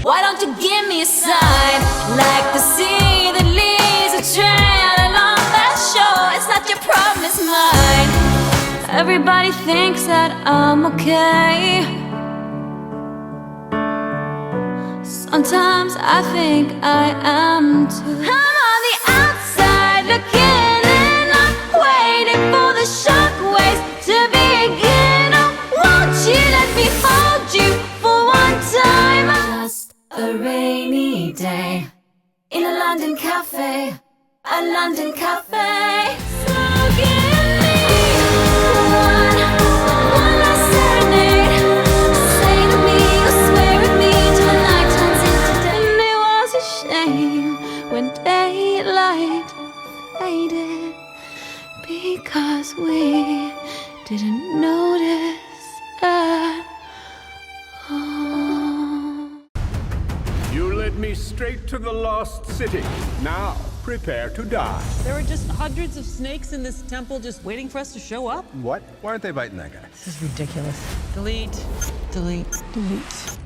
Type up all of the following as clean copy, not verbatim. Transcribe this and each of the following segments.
Why don't you give me a sign, like the sea that leaves a trail along that shore? It's not your problem, it's mine. Everybody thinks that I'm okay. Sometimes I think I am too. I'm on the outside looking in, I'm waiting for the shockwaves to begin. Oh, won't you let me hold you for one time? Just a rainy day in a London cafe, a London cafe. So give me one last serenade. Say to me or swear at me till the night turns into day. And it was a shame when daylight faded, because we didn't notice at all. You led me straight to the lost city. Now, prepare to die. There were just hundreds of snakes in this temple just waiting for us to show up. What? Why aren't they biting that guy? This is ridiculous. Delete, delete, delete.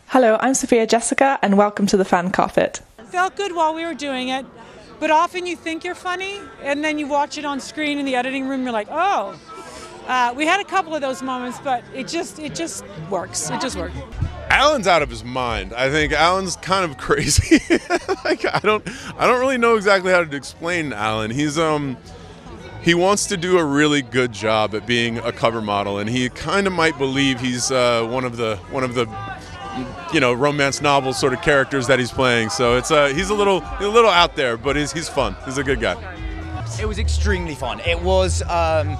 Hello, I'm Sophia Jessica, and welcome to the Fan Carpet. It felt good while we were doing it, but often you think you're funny, and then you watch it on screen in the editing room, you're like, oh. We had a couple of those moments, but it just works. It just worked. Alan's out of his mind. I think Alan's kind of crazy. Like I don't really know exactly how to explain Alan. He wants to do a really good job at being a cover model, and he kind of might believe he's one of the romance novel sort of characters that he's playing. So it's he's a little out there, but he's fun. He's a good guy. It was extremely fun. It was, like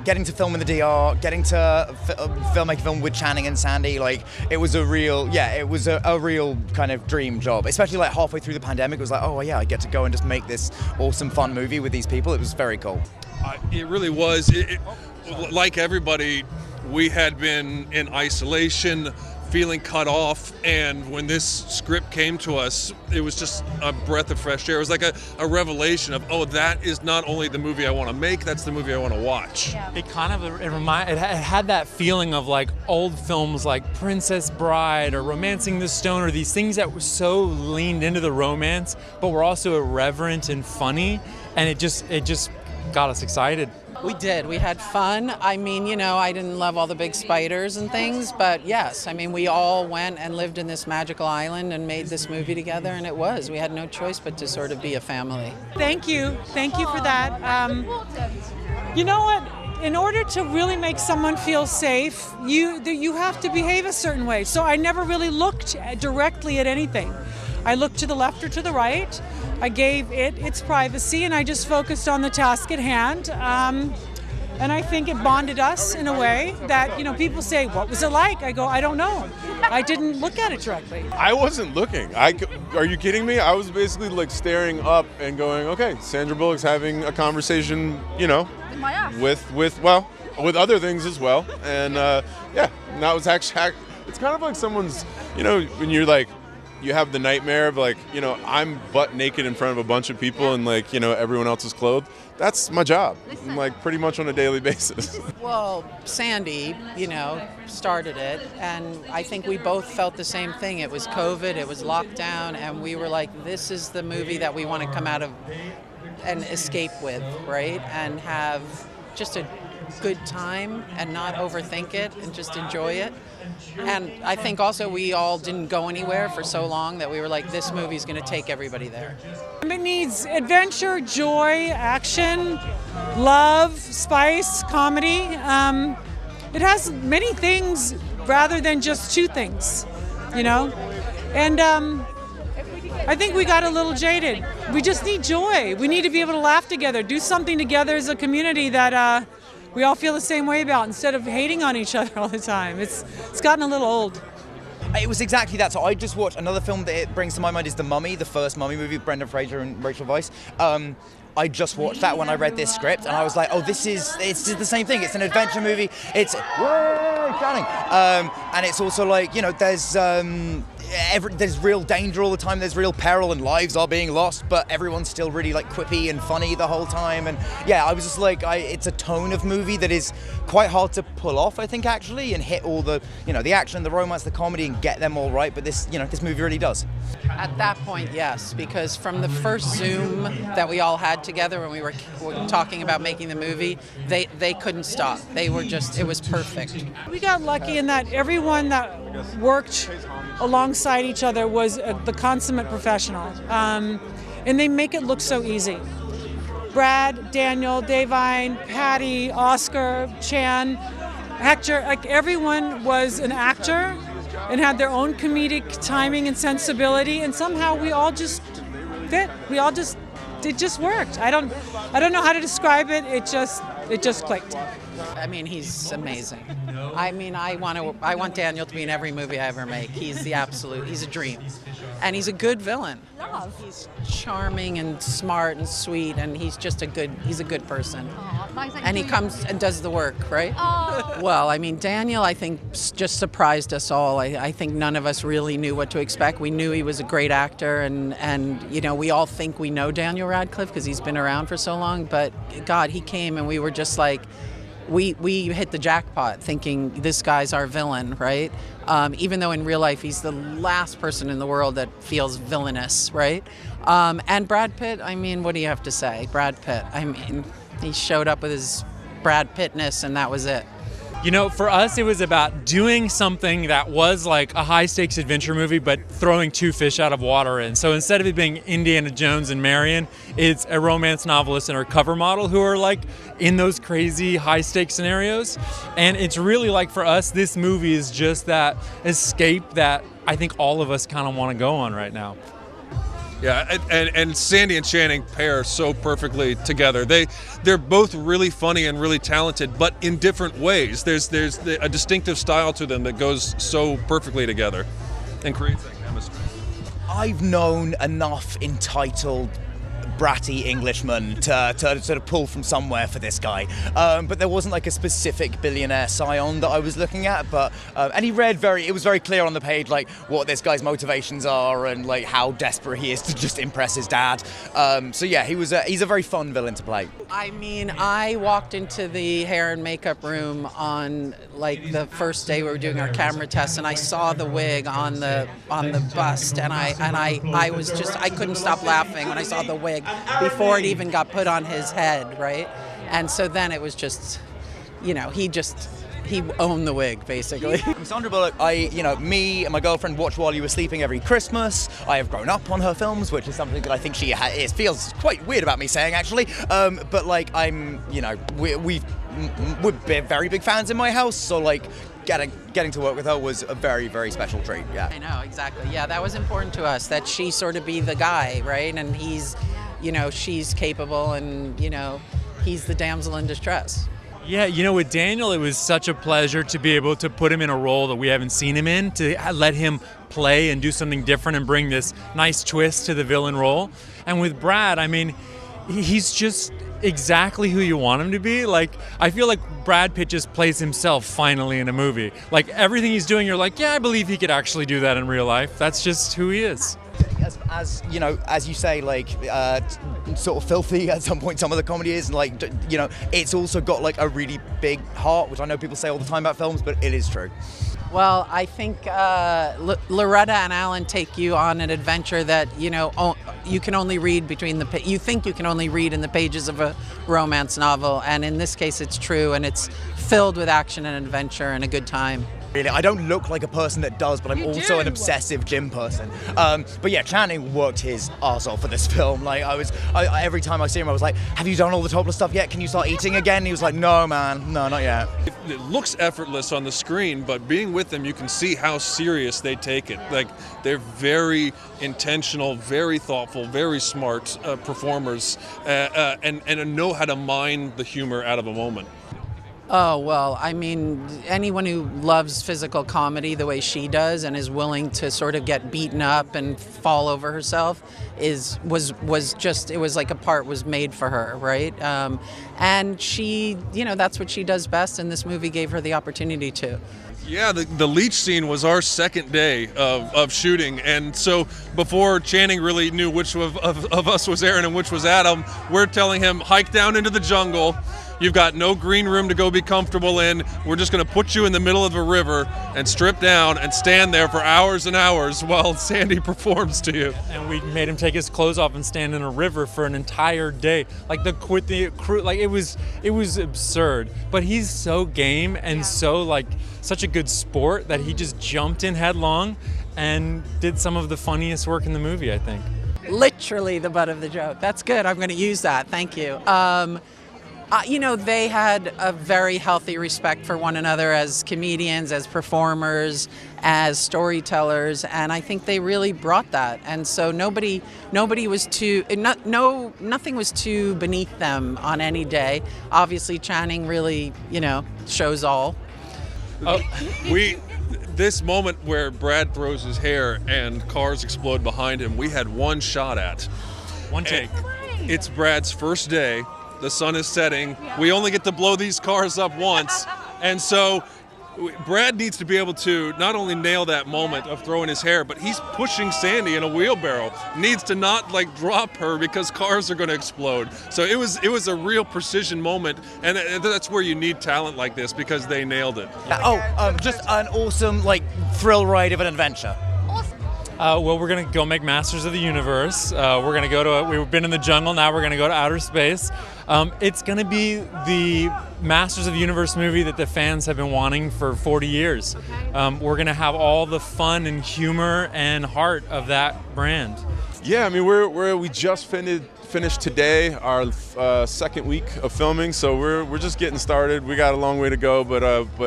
getting to film in the DR, getting to film with Channing and Sandy. Like, it was a real kind of dream job. Especially like halfway through the pandemic, it was like, oh yeah, I get to go and just make this awesome, fun movie with these people. It was very cool. It really was. Like everybody, we had been in isolation, feeling cut off, and when this script came to us, it was just a breath of fresh air. It was like a revelation of, oh, that is not only the movie I want to make, that's the movie I want to watch. It kind of it had that feeling of like old films like Princess Bride or Romancing the Stone, or these things that were so leaned into the romance, but were also irreverent and funny, and it just got us excited. We did. We had fun. I mean, I didn't love all the big spiders and things, but yes, I mean, we all went and lived in this magical island and made this movie together, and we had no choice but to sort of be a family. Thank you for that. You know what? In order to really make someone feel safe, you have to behave a certain way. So I never really looked directly at anything. I looked to the left or to the right. I gave it its privacy, and I just focused on the task at hand. And I think it bonded us in a way that, people say, what was it like? I go, I don't know. I didn't look at it directly. I wasn't looking. Are you kidding me? I was basically like staring up and going, okay, Sandra Bullock's having a conversation, with other things as well. And and that was actually, it's kind of like someone's, when you're like, you have the nightmare of like, I'm butt naked in front of a bunch of people and like, everyone else is clothed. That's my job. I'm like pretty much on a daily basis. Well, Sandy, started it, and I think we both felt the same thing. It was COVID, it was lockdown, and we were like, this is the movie that we want to come out of and escape with, right? And have just a good time and not overthink it and just enjoy it. And I think also we all didn't go anywhere for so long that we were like, this movie's going to take everybody there. It needs adventure, joy, action, love, spice, comedy. It has many things rather than just two things, And I think we got a little jaded. We just need joy. We need to be able to laugh together, do something together as a community that we all feel the same way about, instead of hating on each other all the time. It's gotten a little old. It was exactly that. So I just watched another film that it brings to my mind is The Mummy, the first Mummy movie with Brendan Fraser and Rachel Weisz. I just watched that when I read this script, and I was like, oh, it's the same thing. It's an adventure movie. It's Channing, and it's also like, you know, there's real danger all the time. There's real peril, and lives are being lost, but everyone's still really like quippy and funny the whole time. And yeah, I was just like, it's a tone of movie that is quite hard to pull off, I think, actually, and hit all the, you know, the action, the romance, the comedy, and get them all right. But this movie really does. At that point, yes, because from the first Zoom that we all had together when we were talking about making the movie, they couldn't stop. They were just, it was perfect. We got lucky in that everyone that worked alongside each other was the consummate professional, and they make it look so easy. Brad, Daniel, Davine, Patty, Oscar, Chan, Hector, like everyone was an actor and had their own comedic timing and sensibility, and somehow we all just fit. It just worked. I don't know how to describe it. It just clicked. I mean, he's amazing. I mean, I want Daniel to be in every movie I ever make. He's he's a dream. And he's a good villain. He's charming and smart and sweet, and he's a good person. And he comes and does the work, right? Well, I mean, Daniel, I think, just surprised us all. I think none of us really knew what to expect. We knew he was a great actor, and you know, we all think we know Daniel Radcliffe because he's been around for so long, but God, he came and we were just like, we hit the jackpot thinking this guy's our villain, right? Even though in real life he's the last person in the world that feels villainous, right? And Brad Pitt, I mean, what do you have to say? Brad Pitt, I mean, he showed up with his Brad Pittness and that was it. You know, for us, it was about doing something that was like a high-stakes adventure movie, but throwing two fish out of water in. So instead of it being Indiana Jones and Marion, it's a romance novelist and her cover model who are like in those crazy high-stakes scenarios. And it's really like, for us, this movie is just that escape that I think all of us kind of want to go on right now. Yeah, and Sandy and Channing pair so perfectly together. They're both really funny and really talented, but in different ways. There's a distinctive style to them that goes so perfectly together and creates that chemistry. I've known enough entitled bratty Englishmen to sort of pull from somewhere for this guy, but there wasn't like a specific billionaire scion that I was looking at, but and it was very clear on the page like what this guy's motivations are and like how desperate he is to just impress his dad. So yeah, he's a very fun villain to play. I mean, I walked into the hair and makeup room on like the first day we were doing our camera tests, and I saw the wig on the bust, and I was just, I couldn't stop laughing when I saw the wig before it even got put on his head, right? And so then it was just, you know, he owned the wig, basically. Sandra Bullock, me and my girlfriend watch While You Were Sleeping every Christmas. I have grown up on her films, which is something that I think it feels quite weird about me saying, actually. But like, we're very big fans in my house, so like, getting to work with her was a very, very special treat. Yeah. I know, exactly. Yeah, that was important to us, that she sort of be the guy, right? And he's, you know, she's capable, and, you know, he's the damsel in distress. Yeah, you know, with Daniel, it was such a pleasure to be able to put him in a role that we haven't seen him in, to let him play and do something different and bring this nice twist to the villain role. And with Brad, I mean, he's just exactly who you want him to be. Like, I feel like Brad Pitt just plays himself finally in a movie. Like, everything he's doing, you're like, yeah, I believe he could actually do that in real life. That's just who he is. As you know, as you say, like sort of filthy at some point, some of the comedy is, and like, you know, it's also got like a really big heart, which I know people say all the time about films, but it is true. Well, I think Loretta and Alan take you on an adventure that, you know, you can only read you think you can only read in the pages of a romance novel, and in this case it's true, and it's filled with action and adventure and a good time. Really, I don't look like a person that does, but I'm also an obsessive gym person. But yeah, Channing worked his arse off for this film. Like, I every time I see him, I was like, "Have you done all the topless stuff yet? Can you start eating again?" And he was like, "No, man, no, not yet." It looks effortless on the screen, but being with them, you can see how serious they take it. Like, they're very intentional, very thoughtful, very smart performers, and know how to mine the humor out of a moment. Oh, well, I mean, anyone who loves physical comedy the way she does and is willing to sort of get beaten up and fall over herself was just, it was like a part was made for her, right? And she, that's what she does best, and this movie gave her the opportunity to. Yeah, the leech scene was our second day of shooting, and so before Channing really knew which of us was Aaron and which was Adam, we're telling him, hike down into the jungle. You've got no green room to go be comfortable in. We're just going to put you in the middle of a river and strip down and stand there for hours and hours while Sandy performs to you. And we made him take his clothes off and stand in a river for an entire day. Like the crew, like it was absurd. But he's so game and so like such a good sport that he just jumped in headlong and did some of the funniest work in the movie, I think. Literally the butt of the joke. That's good. I'm going to use that. Thank you. They had a very healthy respect for one another as comedians, as performers, as storytellers, and I think they really brought that. And so nobody was nothing was too beneath them on any day. Obviously, Channing really, shows all. This moment where Brad throws his hair and cars explode behind him, we had one shot at. One take. It's Brad's first day. The sun is setting. We only get to blow these cars up once. And so Brad needs to be able to not only nail that moment of throwing his hair, but he's pushing Sandy in a wheelbarrow. Needs to not drop her because cars are going to explode. So it was a real precision moment, and that's where you need talent like this because they nailed it. Just an awesome thrill ride of an adventure. Well, we're going to go make Masters of the Universe. We're going to we've been in the jungle, now we're going to go to outer space. It's going to be the Masters of the Universe movie that the fans have been wanting for 40 years. Okay. We're going to have all the fun and humor and heart of that brand. Yeah, I mean, we just finished today our second week of filming, so we're just getting started. We got a long way to go, but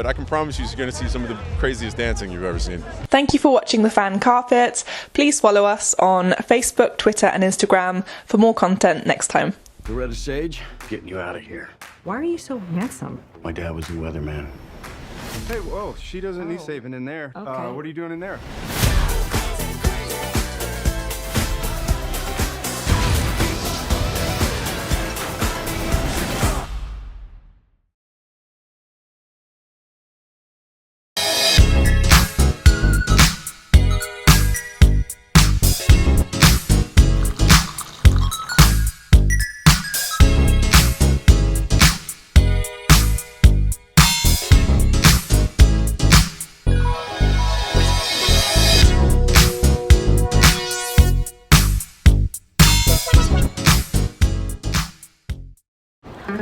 I can promise you're going to see some of the craziest dancing you've ever seen. Thank you for watching The Fan Carpet. Please follow us on Facebook, Twitter and Instagram for more content next time. Loretta Sage, getting you out of here. Why are you so handsome? My dad was the weatherman. Hey, whoa, she doesn't need saving in there. Okay. What are you doing in there?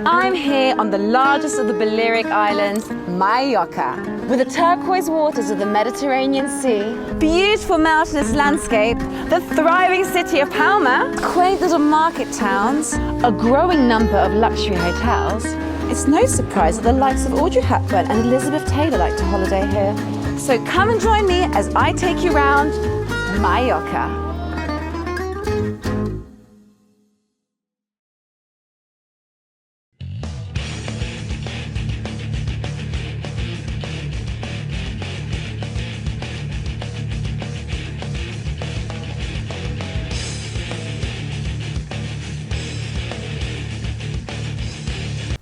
I'm here on the largest of the Balearic Islands, Mallorca, with the turquoise waters of the Mediterranean Sea, beautiful mountainous landscape, the thriving city of Palma, quaint little market towns, a growing number of luxury hotels. It's no surprise that the likes of Audrey Hepburn and Elizabeth Taylor like to holiday here. So come and join me as I take you round Mallorca.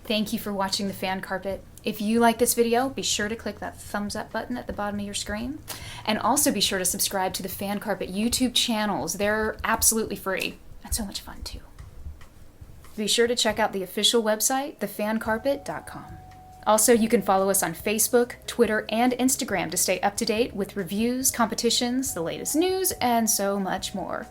Thank you for watching The Fan Carpet. If you like this video, be sure to click that thumbs up button at the bottom of your screen. And also be sure to subscribe to the Fan Carpet YouTube channels. They're absolutely free and so much fun too. Be sure to check out the official website, thefancarpet.com. Also, you can follow us on Facebook, Twitter, and Instagram to stay up to date with reviews, competitions, the latest news, and so much more.